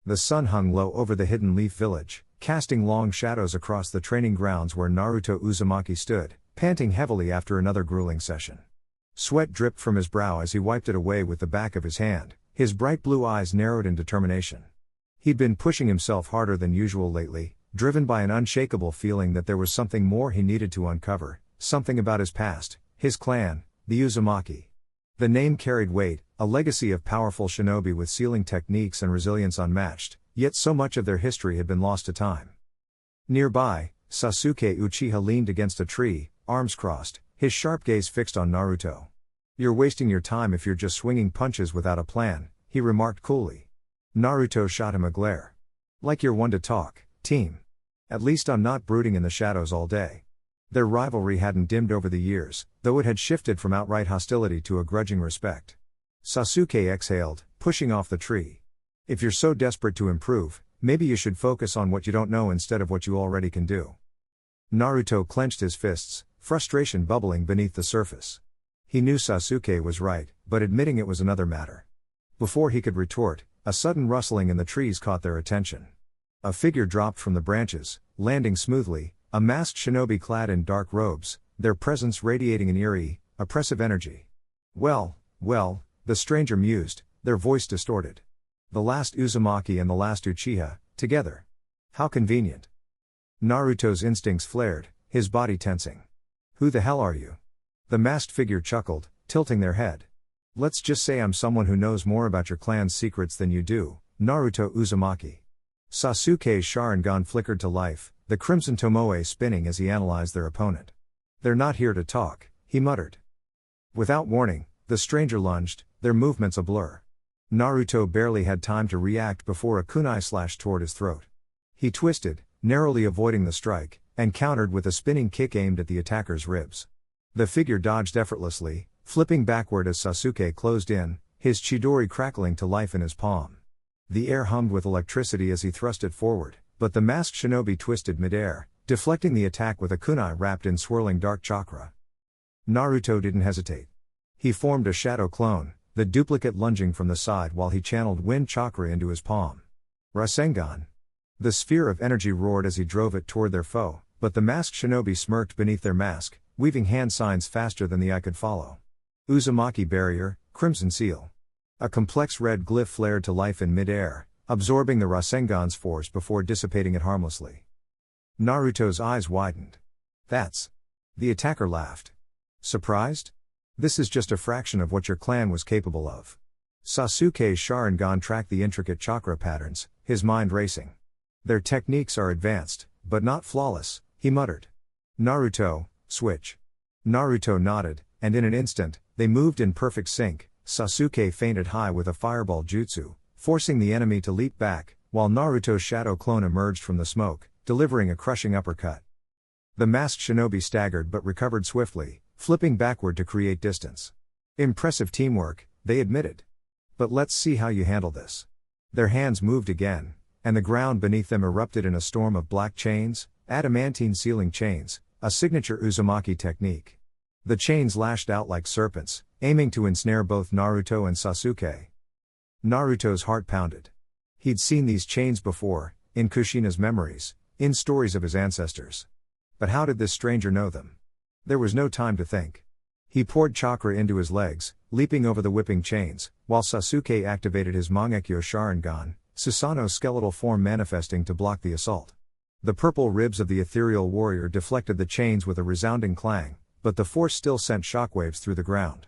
The sun hung low over the hidden leaf village, casting long shadows across the training grounds where Naruto Uzumaki stood, panting heavily after another grueling session. Sweat dripped from his brow as he wiped it away with the back of his hand, his bright blue eyes narrowed in determination. He'd been pushing himself harder than usual lately, driven by an unshakable feeling that there was something more he needed to uncover, something about his past, his clan, the Uzumaki. The name carried weight, a legacy of powerful shinobi with sealing techniques and resilience unmatched, yet so much of their history had been lost to time. Nearby, Sasuke Uchiha leaned against a tree, arms crossed, his sharp gaze fixed on Naruto. "You're wasting your time if you're just swinging punches without a plan," he remarked coolly. Naruto shot him a glare. "Like you're one to talk, team. At least I'm not brooding in the shadows all day." Their rivalry hadn't dimmed over the years, though it had shifted from outright hostility to a grudging respect. Sasuke exhaled, pushing off the tree. "If you're so desperate to improve, maybe you should focus on what you don't know instead of what you already can do." Naruto clenched his fists, frustration bubbling beneath the surface. He knew Sasuke was right, but admitting it was another matter. Before he could retort, a sudden rustling in the trees caught their attention. A figure dropped from the branches, landing smoothly, a masked shinobi clad in dark robes, their presence radiating an eerie, oppressive energy. Well, the stranger mused, their voice distorted. The last Uzumaki and the last Uchiha, together. How convenient. Naruto's instincts flared, his body tensing. "Who the hell are you?" The masked figure chuckled, tilting their head. "Let's just say I'm someone who knows more about your clan's secrets than you do, Naruto Uzumaki." Sasuke's Sharingan flickered to life, the crimson tomoe spinning as he analyzed their opponent. "They're not here to talk," he muttered. Without warning, the stranger lunged, their movements a blur. Naruto barely had time to react before a kunai slashed toward his throat. He twisted, narrowly avoiding the strike, and countered with a spinning kick aimed at the attacker's ribs. The figure dodged effortlessly, flipping backward as Sasuke closed in, his chidori crackling to life in his palm. The air hummed with electricity as he thrust it forward, but the masked shinobi twisted midair, deflecting the attack with a kunai wrapped in swirling dark chakra. Naruto didn't hesitate. He formed a shadow clone, the duplicate lunging from the side while he channeled wind chakra into his palm. Rasengan. The sphere of energy roared as he drove it toward their foe, but the masked shinobi smirked beneath their mask, weaving hand signs faster than the eye could follow. Uzumaki barrier, crimson seal. A complex red glyph flared to life in mid-air, absorbing the Rasengan's force before dissipating it harmlessly. Naruto's eyes widened. "That's..." The attacker laughed. "Surprised? This is just a fraction of what your clan was capable of." Sasuke's Sharingan tracked the intricate chakra patterns, his mind racing. "Their techniques are advanced, but not flawless," he muttered. "Naruto, switch." Naruto nodded, and in an instant, they moved in perfect sync. Sasuke feinted high with a fireball jutsu, forcing the enemy to leap back, while Naruto's shadow clone emerged from the smoke, delivering a crushing uppercut. The masked shinobi staggered but recovered swiftly, flipping backward to create distance. "Impressive teamwork," they admitted. "But let's see how you handle this." Their hands moved again, and the ground beneath them erupted in a storm of black chains, adamantine sealing chains, a signature Uzumaki technique. The chains lashed out like serpents, aiming to ensnare both Naruto and Sasuke. Naruto's heart pounded. He'd seen these chains before, in Kushina's memories, in stories of his ancestors. But how did this stranger know them? There was no time to think. He poured chakra into his legs, leaping over the whipping chains, while Sasuke activated his Mangekyo Sharingan, Susanoo's skeletal form manifesting to block the assault. The purple ribs of the ethereal warrior deflected the chains with a resounding clang, but the force still sent shockwaves through the ground.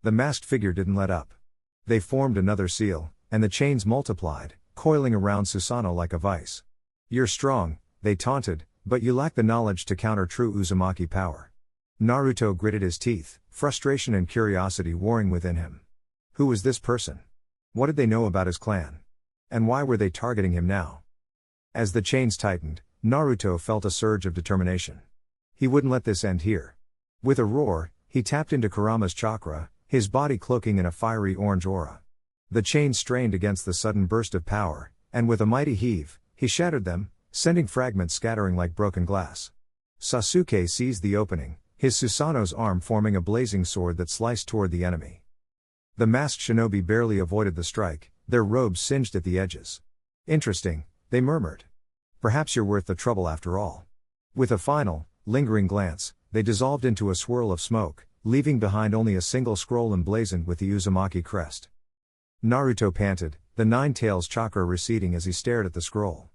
The masked figure didn't let up. They formed another seal, and the chains multiplied, coiling around Susanoo like a vice. "You're strong," they taunted, "but you lack the knowledge to counter true Uzumaki power." Naruto gritted his teeth, frustration and curiosity warring within him. Who was this person? What did they know about his clan? And why were they targeting him now? As the chains tightened, Naruto felt a surge of determination. He wouldn't let this end here. With a roar, he tapped into Kurama's chakra, his body cloaking in a fiery orange aura. The chains strained against the sudden burst of power, and with a mighty heave, he shattered them, sending fragments scattering like broken glass. Sasuke seized the opening, his Susanoo's arm forming a blazing sword that sliced toward the enemy. The masked shinobi barely avoided the strike, their robes singed at the edges. Interesting, they murmured. Perhaps you're worth the trouble after all. With a final, lingering glance, they dissolved into a swirl of smoke, leaving behind only a single scroll emblazoned with the Uzumaki crest. Naruto panted, the nine tails chakra receding as he stared at the scroll.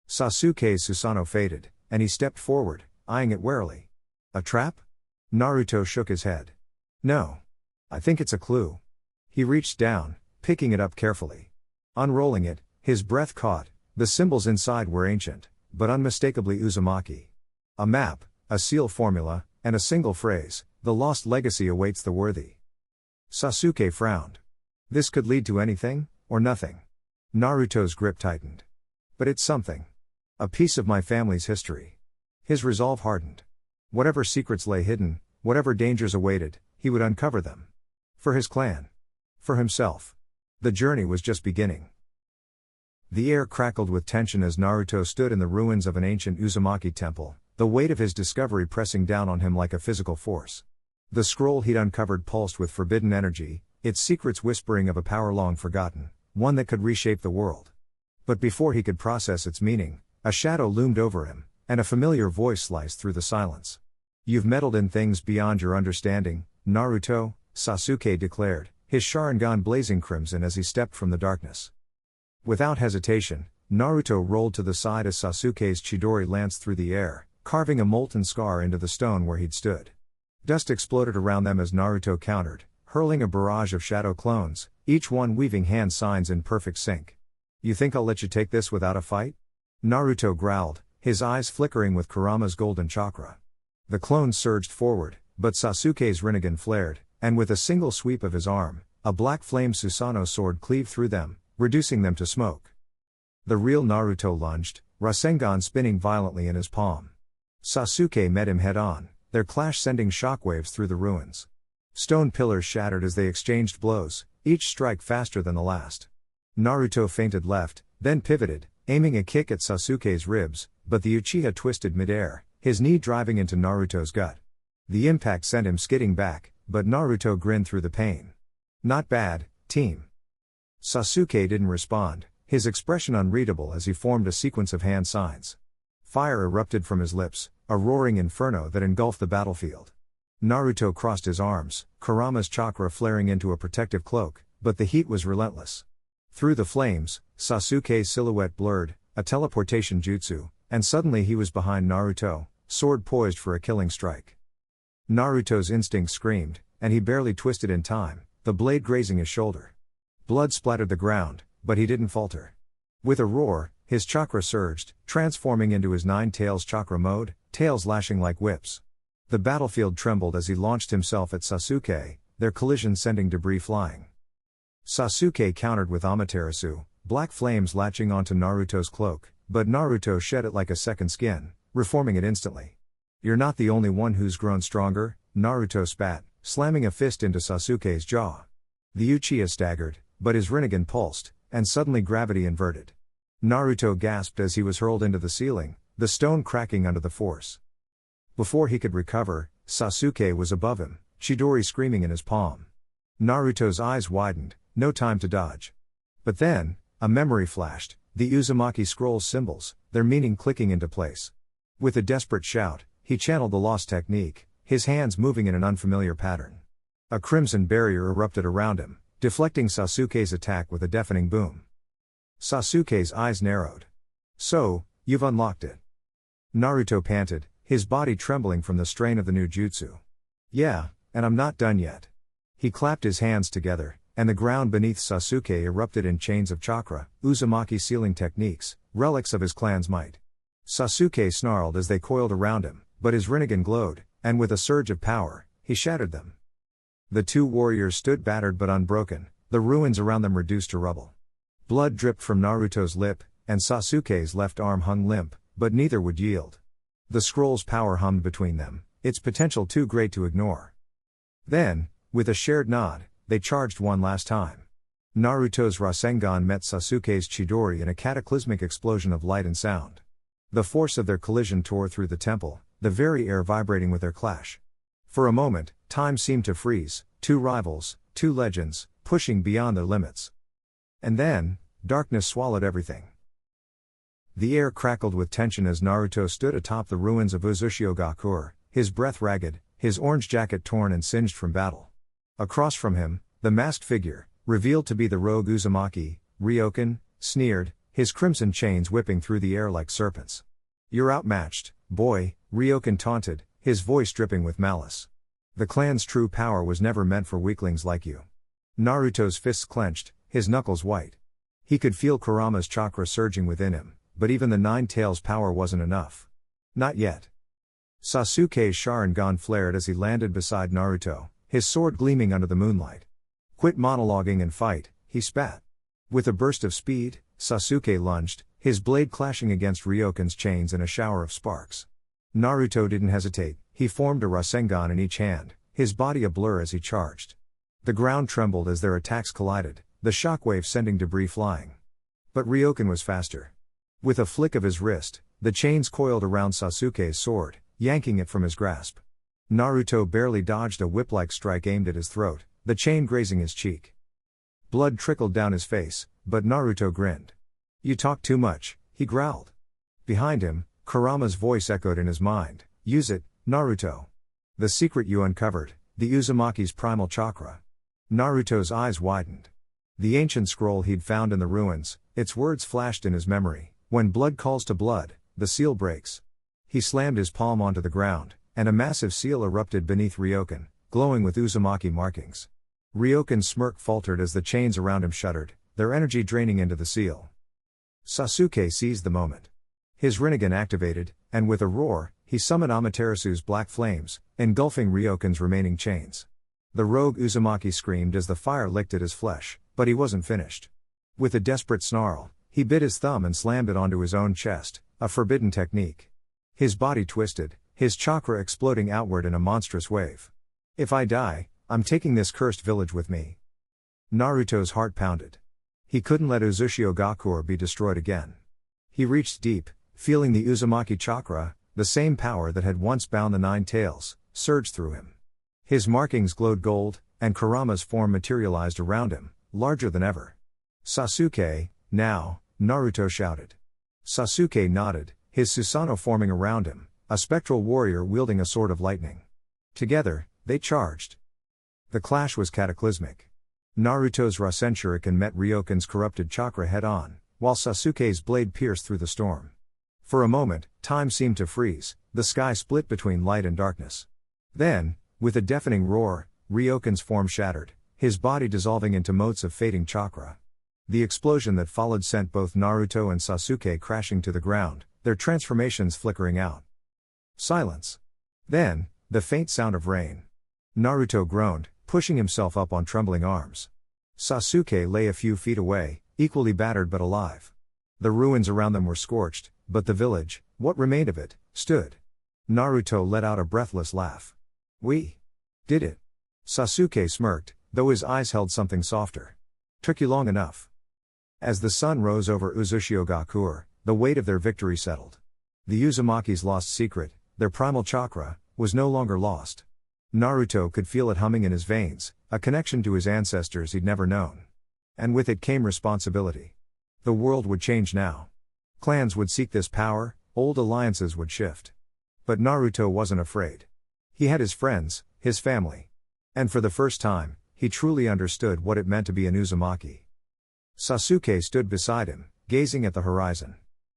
Sasuke's Susanoo faded, and he stepped forward, eyeing it warily. A trap? Naruto shook his head. No. I think it's a clue. He reached down, picking it up carefully. Unrolling it, his breath caught. The symbols inside were ancient, but unmistakably Uzumaki. A map, a seal formula, and a single phrase: the lost legacy awaits the worthy. Sasuke frowned. This could lead to anything, or nothing. Naruto's grip tightened. But it's something. A piece of my family's history. His resolve hardened. Whatever secrets lay hidden, whatever dangers awaited, he would uncover them. For his clan. For himself. The journey was just beginning. The air crackled with tension as Naruto stood in the ruins of an ancient Uzumaki temple, the weight of his discovery pressing down on him like a physical force. The scroll he'd uncovered pulsed with forbidden energy, its secrets whispering of a power long forgotten, one that could reshape the world. But before he could process its meaning, a shadow loomed over him, and a familiar voice sliced through the silence. You've meddled in things beyond your understanding, Naruto, Sasuke declared, his Sharingan blazing crimson as he stepped from the darkness. Without hesitation, Naruto rolled to the side as Sasuke's Chidori lanced through the air, carving a molten scar into the stone where he'd stood. Dust exploded around them as Naruto countered, hurling a barrage of shadow clones, each one weaving hand signs in perfect sync. You think I'll let you take this without a fight? Naruto growled, his eyes flickering with Kurama's golden chakra. The clones surged forward, but Sasuke's Rinnegan flared, and with a single sweep of his arm, a black flame Susanoo sword cleaved through them, reducing them to smoke. The real Naruto lunged, Rasengan spinning violently in his palm. Sasuke met him head-on, their clash sending shockwaves through the ruins. Stone pillars shattered as they exchanged blows, each strike faster than the last. Naruto feinted left, then pivoted, aiming a kick at Sasuke's ribs, but the Uchiha twisted mid-air, his knee driving into Naruto's gut. The impact sent him skidding back, but Naruto grinned through the pain. Not bad, team. Sasuke didn't respond, his expression unreadable as he formed a sequence of hand signs. Fire erupted from his lips, a roaring inferno that engulfed the battlefield. Naruto crossed his arms, Kurama's chakra flaring into a protective cloak, but the heat was relentless. Through the flames, Sasuke's silhouette blurred, a teleportation jutsu, and suddenly he was behind Naruto, sword poised for a killing strike. Naruto's instinct screamed, and he barely twisted in time, the blade grazing his shoulder. Blood splattered the ground, but he didn't falter. With a roar, his chakra surged, transforming into his nine tails chakra mode, tails lashing like whips. The battlefield trembled as he launched himself at Sasuke, their collision sending debris flying. Sasuke countered with Amaterasu, black flames latching onto Naruto's cloak, but Naruto shed it like a second skin, reforming it instantly. You're not the only one who's grown stronger, Naruto spat, slamming a fist into Sasuke's jaw. The Uchiha staggered, but his Rinnegan pulsed, and suddenly gravity inverted. Naruto gasped as he was hurled into the ceiling, the stone cracking under the force. Before he could recover, Sasuke was above him, Chidori screaming in his palm. Naruto's eyes widened, no time to dodge. But then, a memory flashed, the Uzumaki scroll's symbols, their meaning clicking into place. With a desperate shout, he channeled the lost technique, his hands moving in an unfamiliar pattern. A crimson barrier erupted around him, deflecting Sasuke's attack with a deafening boom. Sasuke's eyes narrowed. So, you've unlocked it. Naruto panted, his body trembling from the strain of the new jutsu. Yeah, and I'm not done yet. He clapped his hands together, and the ground beneath Sasuke erupted in chains of chakra, Uzumaki sealing techniques, relics of his clan's might. Sasuke snarled as they coiled around him, but his Rinnegan glowed, and with a surge of power, he shattered them. The two warriors stood battered but unbroken, the ruins around them reduced to rubble. Blood dripped from Naruto's lip, and Sasuke's left arm hung limp, but neither would yield. The scroll's power hummed between them, its potential too great to ignore. Then, with a shared nod, they charged one last time. Naruto's Rasengan met Sasuke's Chidori in a cataclysmic explosion of light and sound. The force of their collision tore through the temple, the very air vibrating with their clash. For a moment, time seemed to freeze, two rivals, two legends, pushing beyond their limits. And then, darkness swallowed everything. The air crackled with tension as Naruto stood atop the ruins of Uzumaki, his breath ragged, his orange jacket torn and singed from battle. Across from him, the masked figure, revealed to be the rogue Uzumaki, Ryokan, sneered, his crimson chains whipping through the air like serpents. "You're outmatched, boy," Ryokan taunted, his voice dripping with malice. "The clan's true power was never meant for weaklings like you." Naruto's fists clenched, his knuckles white. He could feel Kurama's chakra surging within him, but even the Nine Tails' power wasn't enough. Not yet. Sasuke's Sharingan flared as he landed beside Naruto, his sword gleaming under the moonlight. "Quit monologuing and fight," he spat. With a burst of speed, Sasuke lunged, his blade clashing against Ryokan's chains in a shower of sparks. Naruto didn't hesitate, he formed a Rasengan in each hand, his body a blur as he charged. The ground trembled as their attacks collided, the shockwave sending debris flying. But Ryokan was faster. With a flick of his wrist, the chains coiled around Sasuke's sword, yanking it from his grasp. Naruto barely dodged a whip-like strike aimed at his throat, the chain grazing his cheek. Blood trickled down his face, but Naruto grinned. "You talk too much," he growled. Behind him, Kurama's voice echoed in his mind, "Use it, Naruto. The secret you uncovered, the Uzumaki's primal chakra." Naruto's eyes widened. The ancient scroll he'd found in the ruins, its words flashed in his memory, "When blood calls to blood, the seal breaks." He slammed his palm onto the ground, and a massive seal erupted beneath Ryokan, glowing with Uzumaki markings. Ryokan's smirk faltered as the chains around him shuddered, their energy draining into the seal. Sasuke seized the moment. His Rinnegan activated, and with a roar, he summoned Amaterasu's black flames, engulfing Ryokan's remaining chains. The rogue Uzumaki screamed as the fire licked at his flesh, but he wasn't finished. With a desperate snarl, he bit his thumb and slammed it onto his own chest, a forbidden technique. His body twisted, his chakra exploding outward in a monstrous wave. "If I die, I'm taking this cursed village with me." Naruto's heart pounded. He couldn't let Uzumaki be destroyed again. He reached deep, feeling the Uzumaki chakra, the same power that had once bound the Nine Tails, surge through him. His markings glowed gold, and Kurama's form materialized around him, larger than ever. "Sasuke, now," Naruto shouted. Sasuke nodded, his Susanoo forming around him, a spectral warrior wielding a sword of lightning. Together, they charged. The clash was cataclysmic. Naruto's Rasen Shuriken met Ryokan's corrupted chakra head-on, while Sasuke's blade pierced through the storm. For a moment, time seemed to freeze, the sky split between light and darkness. Then, with a deafening roar, Ryokan's form shattered, his body dissolving into motes of fading chakra. The explosion that followed sent both Naruto and Sasuke crashing to the ground, their transformations flickering out. Silence. Then, the faint sound of rain. Naruto groaned, pushing himself up on trembling arms. Sasuke lay a few feet away, equally battered but alive. The ruins around them were scorched, but the village, what remained of it, stood. Naruto let out a breathless laugh. "We did it." Sasuke smirked, though his eyes held something softer. "Took you long enough." As the sun rose over Uzumaki, the weight of their victory settled. The Uzumaki's lost secret, their primal chakra, was no longer lost. Naruto could feel it humming in his veins, a connection to his ancestors he'd never known. And with it came responsibility. The world would change now. Clans would seek this power, old alliances would shift. But Naruto wasn't afraid. He had his friends, his family. And for the first time, he truly understood what it meant to be an Uzumaki. Sasuke stood beside him, gazing at the horizon.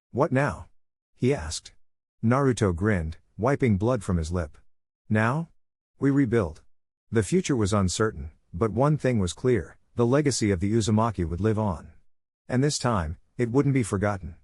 "What now?" he asked. Naruto grinned, wiping blood from his lip. "Now? We rebuild." The future was uncertain, but one thing was clear, the legacy of the Uzumaki would live on. And this time, it wouldn't be forgotten.